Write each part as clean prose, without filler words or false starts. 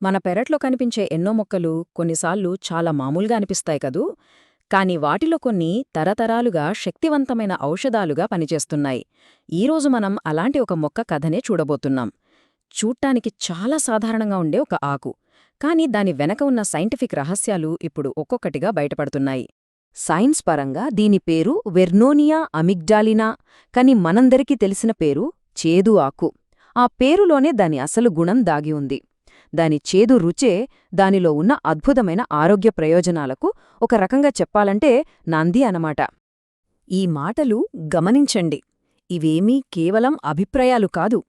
మన పెరట్లో కనిపించే ఎన్నో మొక్కలు కొన్నిసార్లు చాలా మామూలుగా అనిపిస్తాయి కదూ, కాని వాటిలో కొన్ని తరతరాలుగా శక్తివంతమైన ఔషధాలుగా పనిచేస్తున్నాయి. ఈరోజు మనం అలాంటి ఒక మొక్క కథనే చూడబోతున్నాం. చూడ్డానికి చాలా సాధారణంగా ఉండే ఒక ఆకు, కాని దాని వెనక ఉన్న సైంటిఫిక్ రహస్యాలు ఇప్పుడు ఒక్కొక్కటిగా బయటపడుతున్నాయి. సైన్స్ పరంగా దీని పేరు వెర్నోనియా అమిగ్డాలినా, కాని మనందరికీ తెలిసిన పేరు చేదు ఆకు. ఆ పేరులోనే దాని అసలు గుణం దాగి ఉంది. దాని చేదు రుచే దానిలో ఉన్న అద్భుతమైన ఆరోగ్య ప్రయోజనాలకు ఒక రకంగా చెప్పాలంటే నాంది అనమాట. ఈ మాటలు గమనించండి. ఇవేమీ కేవలం అభిప్రాయాలు కాదు.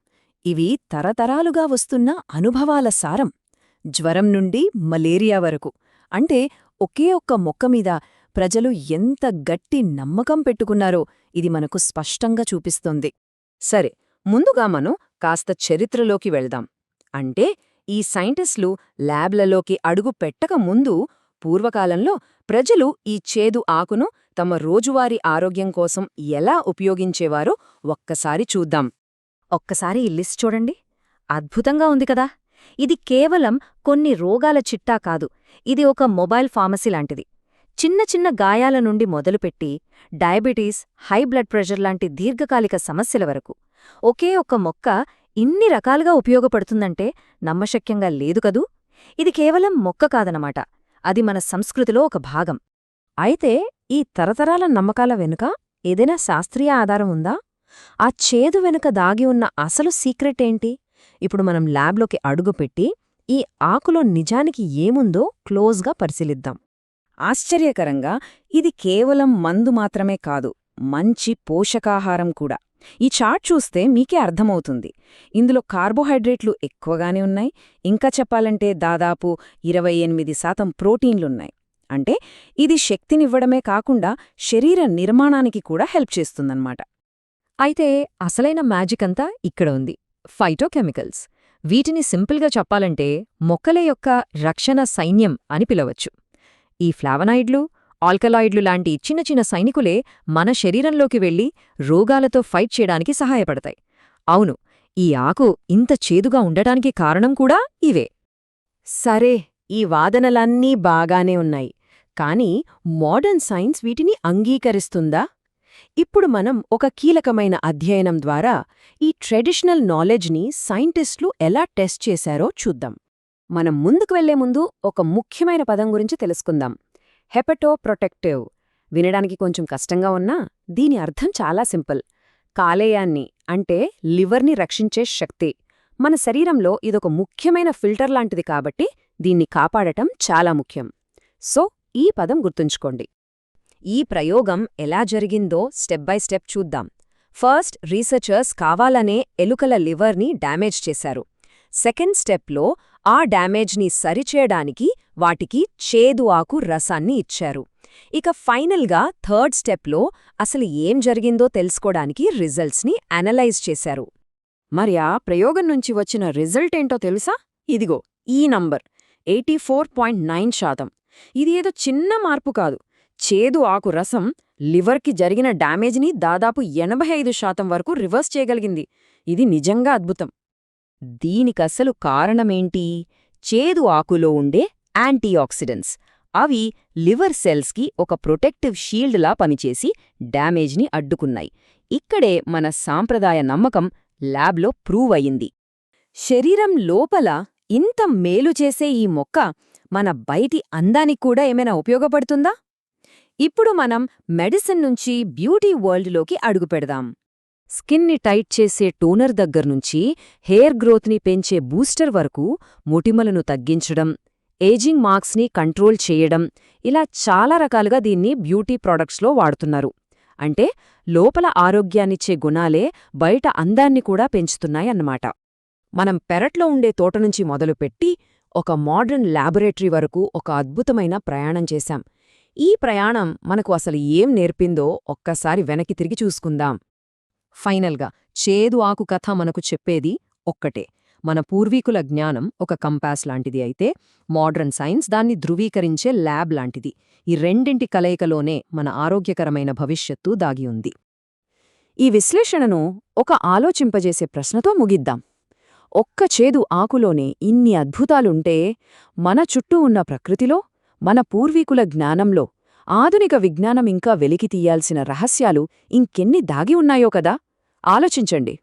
ఇవి తరతరాలుగా వస్తున్న అనుభవాల సారం. జ్వరం నుండి మలేరియా వరకు, అంటే ఒకే ఒక్క మొక్కమీద ప్రజలు ఎంత గట్టి నమ్మకం పెట్టుకున్నారో ఇది మనకు స్పష్టంగా చూపిస్తోంది. సరే, ముందుగా మనం కాస్త చరిత్రలోకి వెళ్దాం. అంటే ఈ సైంటిస్టులు ల్యాబ్లలోకి అడుగు పెట్టక ముందు పూర్వకాలంలో ప్రజలు ఈ చేదు ఆకును తమ రోజువారీ ఆరోగ్యం కోసం ఎలా ఉపయోగించేవారో ఒక్కసారి చూద్దాం. ఒక్కసారి ఈ లిస్ట్ చూడండి. అద్భుతంగా ఉంది కదా! ఇది కేవలం కొన్ని రోగాల చిట్టా కాదు, ఇది ఒక మొబైల్ ఫార్మసీ లాంటిది. చిన్న చిన్న గాయాల నుండి మొదలుపెట్టి డయాబెటీస్, హై బ్లడ్ ప్రెషర్ లాంటి దీర్ఘకాలిక సమస్యల వరకు ఒకే ఒక్క మొక్క ఇన్ని రకాలుగా ఉపయోగపడుతుందంటే నమ్మశక్యంగా లేదు కదూ! ఇది కేవలం మొక్క కాదనమాట, అది మన సంస్కృతిలో ఒక భాగం. అయితే ఈ తరతరాల నమ్మకాల వెనుక ఏదైనా శాస్త్రీయ ఆధారం ఉందా? ఆ చేదు వెనుక దాగి ఉన్న అసలు సీక్రెట్ ఏంటి? ఇప్పుడు మనం ల్యాబ్లోకి అడుగుపెట్టి ఈ ఆకులో నిజానికి ఏముందో క్లోజ్గా పరిశీలిద్దాం. ఆశ్చర్యకరంగా ఇది కేవలం మందు మాత్రమే కాదు, మంచి పోషకాహారం కూడా. ఈ చార్ట్ చూస్తే మీకే అర్థమవుతుంది. ఇందులో కార్బోహైడ్రేట్లు ఎక్కువగానే ఉన్నాయి, ఇంకా చెప్పాలంటే దాదాపు 28% ప్రోటీన్లున్నాయి. అంటే ఇది శక్తినివ్వడమే కాకుండా శరీర నిర్మాణానికి కూడా హెల్ప్ చేస్తుందన్నమాట. అయితే అసలైన మ్యాజిక్ అంతా ఇక్కడ ఉంది: ఫైటోకెమికల్స్. వీటిని సింపుల్గా చెప్పాలంటే మొక్కల యొక్క రక్షణ సైన్యం అని పిలవచ్చు. ఈ ఫ్లావనాయిడ్లు, ఆల్కలాయిడ్లు లాంటి చిన్న చిన్న సైనికులే మన శరీరంలోకి వెళ్లి రోగాలతో ఫైట్ చేయడానికి సహాయపడతాయి. అవును, ఈ ఆకు ఇంత చేదుగా ఉండటానికి కారణం కూడా ఇవే. సరే, ఈ వాదనలన్నీ బాగానే ఉన్నాయి, కానీ మోడర్న్ సైన్స్ వీటిని అంగీకరిస్తుందా? ఇప్పుడు మనం ఒక కీలకమైన అధ్యయనం ద్వారా ఈ ట్రెడిషనల్ నాలెడ్జ్ని సైంటిస్టులు ఎలా టెస్ట్ చేశారో చూద్దాం. మనం ముందుకు వెళ్లే ముందు ఒక ముఖ్యమైన పదం గురించి తెలుసుకుందాం: హెపటోప్రొటెక్టివ్. వినడానికి కొంచెం కష్టంగా ఉన్నా దీని అర్థం చాలా సింపుల్. కాలేయాన్ని, అంటే లివర్ని రక్షించే శక్తి. మన శరీరంలో ఇదొక ముఖ్యమైన ఫిల్టర్ లాంటిది కాబట్టి దీన్ని కాపాడటం చాలా ముఖ్యం. సో ఈ పదం గుర్తుంచుకోండి. ఈ ప్రయోగం ఎలా జరిగిందో స్టెప్ బై స్టెప్ చూద్దాం. ఫస్ట్, రీసెర్చర్స్ కావాలనే ఎలుకల లివర్ని డ్యామేజ్ చేశారు. సెకండ్ స్టెప్లో ఆ డ్యామేజ్ని సరిచేయడానికి వాటికి చేదు ఆకు రసాన్ని ఇచ్చారు. ఇక ఫైనల్గా థర్డ్ స్టెప్లో అసలు ఏం జరిగిందో తెలుసుకోడానికి రిజల్ట్స్ని అనలైజ్ చేశారు. మరి ఆ ప్రయోగం నుంచి వచ్చిన రిజల్ట్ ఏంటో తెలుసా? ఇదిగో ఈ నంబర్ 84.9%. ఇది ఏదో చిన్న మార్పు కాదు. చేదు ఆకు రసం లివర్కి జరిగిన డ్యామేజ్ని దాదాపు 85% వరకు రివర్స్ చేయగలిగింది. ఇది నిజంగా అద్భుతం. దీనికసలు కారణమేంటి? చేదు ఆకులో ఉండే యాంటీఆక్సిడెంట్స్. అవి లివర్ సెల్స్కి ఒక ప్రొటెక్టివ్ షీల్డ్లా పనిచేసి డ్యామేజ్ని అడ్డుకున్నాయి. ఇక్కడే మన సాంప్రదాయ నమ్మకం ల్యాబ్లో ప్రూవ్ అయింది. శరీరం లోపల ఇంత మేలు చేసే ఈ మొక్క మన బయటి అందానికి కూడా ఏమైనా ఉపయోగపడుతుందా? ఇప్పుడు మనం మెడిసిన్ నుంచి బ్యూటీ వరల్డ్లోకి అడుగుపెడదాం. స్కిన్ని టైట్ చేసే టోనర్ దగ్గర్నుంచి హెయిర్ గ్రోత్ని పెంచే బూస్టర్ వరకు మొటిమలను తగ్గించడం, ఏజింగ్ మార్క్స్ని కంట్రోల్ చేయడం, ఇలా చాలా రకాలుగా దీన్ని బ్యూటీ ప్రొడక్ట్స్లో వాడుతున్నారు. అంటే లోపల ఆరోగ్యాన్నిచ్చే గుణాలే బయట అందాన్ని కూడా పెంచుతున్నాయన్నమాట. మనం పెరట్లో ఉండే తోటనుంచి మొదలుపెట్టి ఒక మోడర్న్ ల్యాబొరేటరీ వరకు ఒక అద్భుతమైన ప్రయాణం చేశాం. ఈ ప్రయాణం మనకు అసలు ఏం నేర్పిందో ఒక్కసారి వెనక్కి తిరిగి చూసుకుందాం. ఫైనల్గా చేదు ఆకు కథ మనకు చెప్పేది ఒక్కటే: మన పూర్వీకుల జ్ఞానం ఒక కంపాస్ లాంటిది అయితే, మోడ్రన్ సైన్స్ దాన్ని ధృవీకరించే ల్యాబ్ లాంటిది. ఈ రెండింటి కలయికలోనే మన ఆరోగ్యకరమైన భవిష్యత్తు దాగి ఉంది. ఈ విశ్లేషణను ఒక ఆలోచింపజేసే ప్రశ్నతో ముగిద్దాం. ఒక్క చేదు ఆకులోనే ఇన్ని అద్భుతాలుంటే మన చుట్టూ ఉన్న ప్రకృతిలో, మన పూర్వీకుల జ్ఞానంలో, ఆధునిక విజ్ఞానం ఇంకా వెలికితీయాల్సిన రహస్యాలు ఇంకెన్ని దాగి ఉన్నాయో కదా. ఆలోచించండి.